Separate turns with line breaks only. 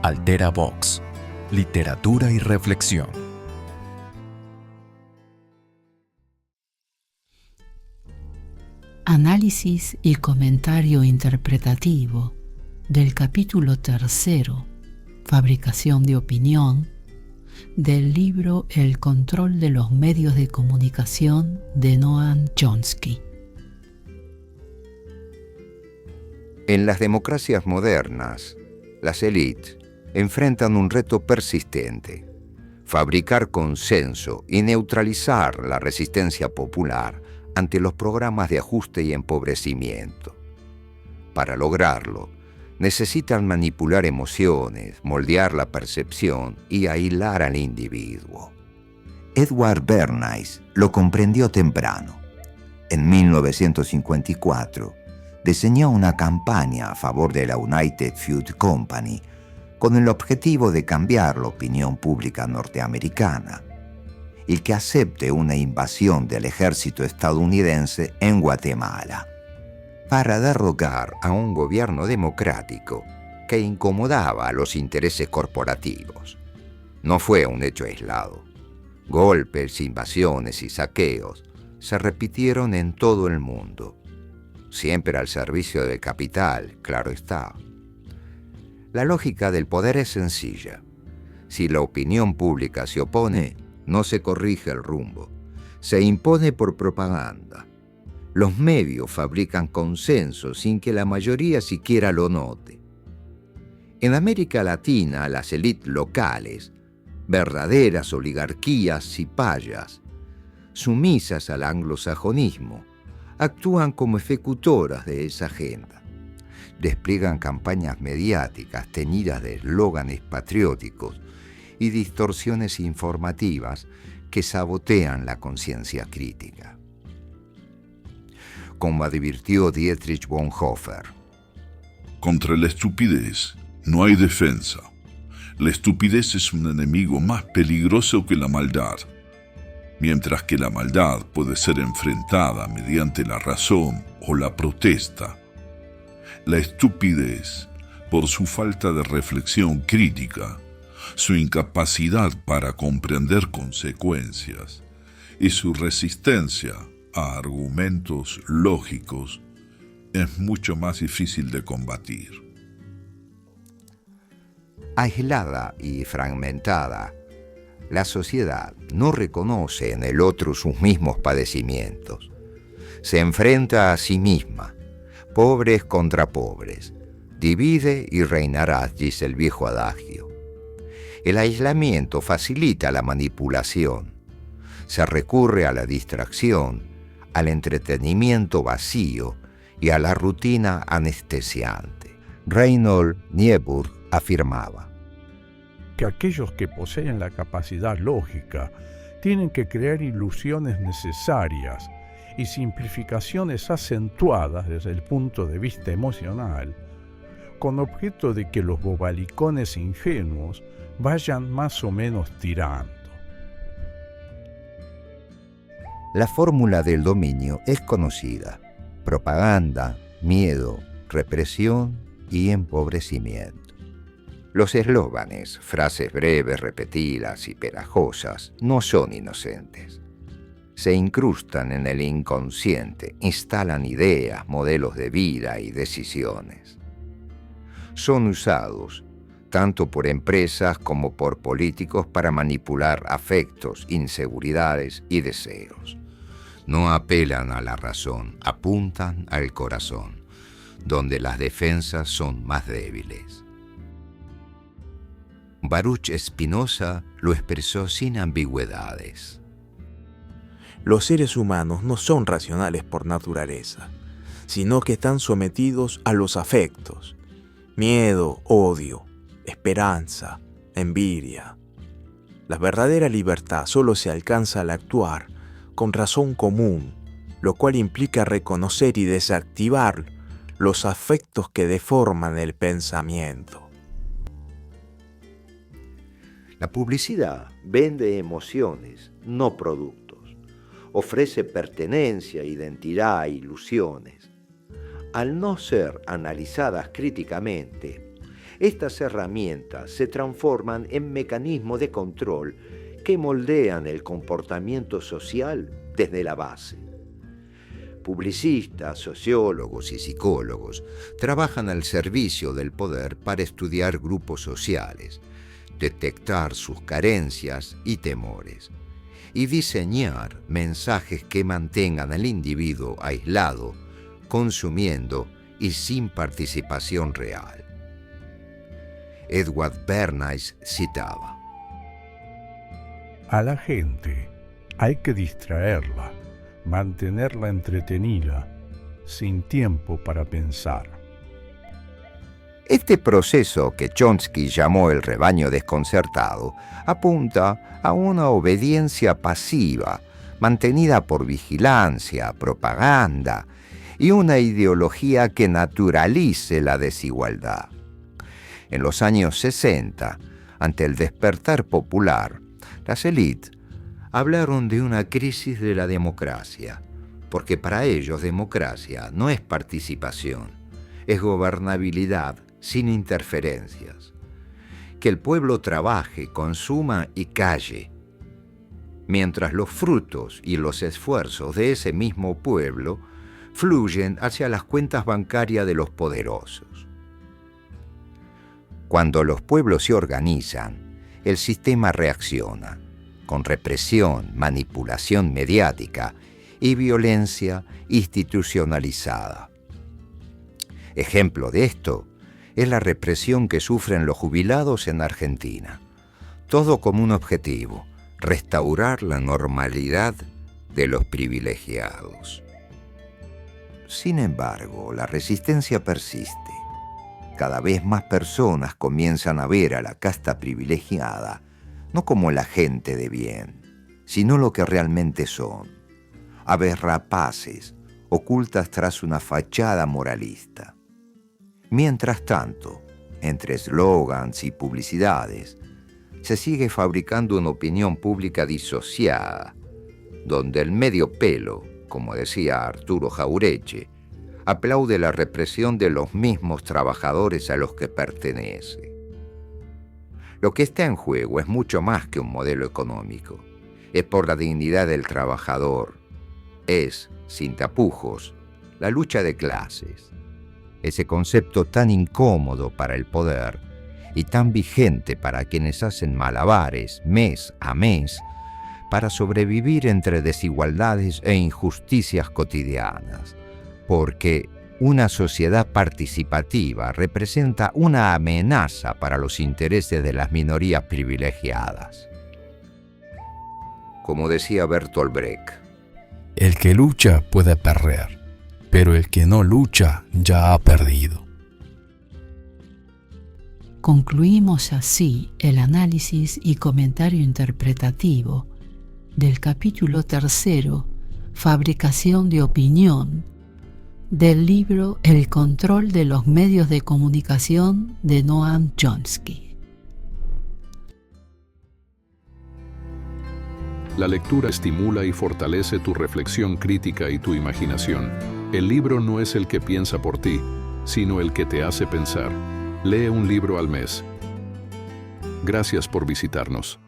Altera Vox, literatura y reflexión.
Análisis y comentario interpretativo del capítulo 3, Fabricación de opinión, del libro El control de los medios de comunicación de Noam Chomsky.
En las democracias modernas, las élites enfrentan un reto persistente: fabricar consenso y neutralizar la resistencia popular ante los programas de ajuste y empobrecimiento. Para lograrlo, necesitan manipular emociones, moldear la percepción y aislar al individuo. Edward Bernays lo comprendió temprano. En 1954, diseñó una campaña a favor de la United Fruit Company con el objetivo de cambiar la opinión pública norteamericana y que acepte una invasión del ejército estadounidense en Guatemala para derrocar a un gobierno democrático que incomodaba a los intereses corporativos. No fue un hecho aislado. Golpes, invasiones y saqueos se repitieron en todo el mundo, siempre al servicio del capital, claro está. La lógica del poder es sencilla. Si la opinión pública se opone, no se corrige el rumbo, se impone por propaganda. Los medios fabrican consenso sin que la mayoría siquiera lo note. En América Latina, las élites locales, verdaderas oligarquías cipayas, sumisas al anglosajonismo, actúan como ejecutoras de esa agenda. Despliegan campañas mediáticas teñidas de eslóganes patrióticos y distorsiones informativas que sabotean la conciencia crítica. Como advirtió Dietrich Bonhoeffer:
contra la estupidez no hay defensa. La estupidez es un enemigo más peligroso que la maldad. Mientras que la maldad puede ser enfrentada mediante la razón o la protesta, la estupidez, por su falta de reflexión crítica, su incapacidad para comprender consecuencias y su resistencia a argumentos lógicos, es mucho más difícil de combatir.
Aislada y fragmentada, la sociedad no reconoce en el otro sus mismos padecimientos. Se enfrenta a sí misma, pobres contra pobres. Divide y reinarás, dice el viejo adagio. El aislamiento facilita la manipulación. Se recurre a la distracción, al entretenimiento vacío y a la rutina anestesiante. Reinhold Niebuhr afirmaba
que aquellos que poseen la capacidad lógica tienen que crear ilusiones necesarias y simplificaciones acentuadas desde el punto de vista emocional, con objeto de que los bobalicones ingenuos vayan más o menos tirando.
La fórmula del dominio es conocida: propaganda, miedo, represión y empobrecimiento. Los eslóganes, frases breves, repetidas y pegajosas, no son inocentes. Se incrustan en el inconsciente, instalan ideas, modelos de vida y decisiones. Son usados tanto por empresas como por políticos para manipular afectos, inseguridades y deseos. No apelan a la razón, apuntan al corazón, donde las defensas son más débiles. Baruch Spinoza lo expresó sin ambigüedades.
Los seres humanos no son racionales por naturaleza, sino que están sometidos a los afectos: miedo, odio, esperanza, envidia. La verdadera libertad solo se alcanza al actuar con razón común, lo cual implica reconocer y desactivar los afectos que deforman el pensamiento.
La publicidad vende emociones, no productos. Ofrece pertenencia, identidad, ilusiones. Al no ser analizadas críticamente, Estas herramientas se transforman en mecanismos de control que moldean el comportamiento social desde la base. Publicistas, sociólogos y psicólogos trabajan al servicio del poder para estudiar grupos sociales, detectar sus carencias y temores, y diseñar mensajes que mantengan al individuo aislado, consumiendo y sin participación real. Edward Bernays citaba:
a la gente hay que distraerla, mantenerla entretenida, sin tiempo para pensar.
Este proceso, que Chomsky llamó el rebaño desconcertado, apunta a una obediencia pasiva, mantenida por vigilancia, propaganda y una ideología que naturalice la desigualdad. En los años 60, ante el despertar popular, las élites hablaron de una crisis de la democracia, porque para ellos democracia no es participación, es gobernabilidad sin interferencias. Que el pueblo trabaje, consuma y calle, mientras los frutos y los esfuerzos de ese mismo pueblo fluyen hacia las cuentas bancarias de los poderosos. Cuando los pueblos se organizan, el sistema reacciona, con represión, manipulación mediática y violencia institucionalizada. Ejemplo de esto es la represión que sufren los jubilados en Argentina. Todo como un objetivo: restaurar la normalidad de los privilegiados. Sin embargo, la resistencia persiste. Cada vez más personas comienzan a ver a la casta privilegiada no como la gente de bien, sino lo que realmente son: aves rapaces, ocultas tras una fachada moralista. Mientras tanto, entre eslogans y publicidades, se sigue fabricando una opinión pública disociada, donde el medio pelo, como decía Arturo Jaureche, aplaude la represión de los mismos trabajadores a los que pertenece. Lo que está en juego es mucho más que un modelo económico. Es por la dignidad del trabajador. Es, sin tapujos, la lucha de clases. Ese concepto tan incómodo para el poder y tan vigente para quienes hacen malabares mes a mes para sobrevivir entre desigualdades e injusticias cotidianas. Porque una sociedad participativa representa una amenaza para los intereses de las minorías privilegiadas. Como decía Bertolt Brecht:
el que lucha puede perder, pero el que no lucha ya ha perdido.
Concluimos así el análisis y comentario interpretativo del capítulo 3, Fabricación de opinión, del libro El control de los medios de comunicación de Noam Chomsky.
La lectura estimula y fortalece tu reflexión crítica y tu imaginación. El libro no es el que piensa por ti, sino el que te hace pensar. Lee un libro al mes. Gracias por visitarnos.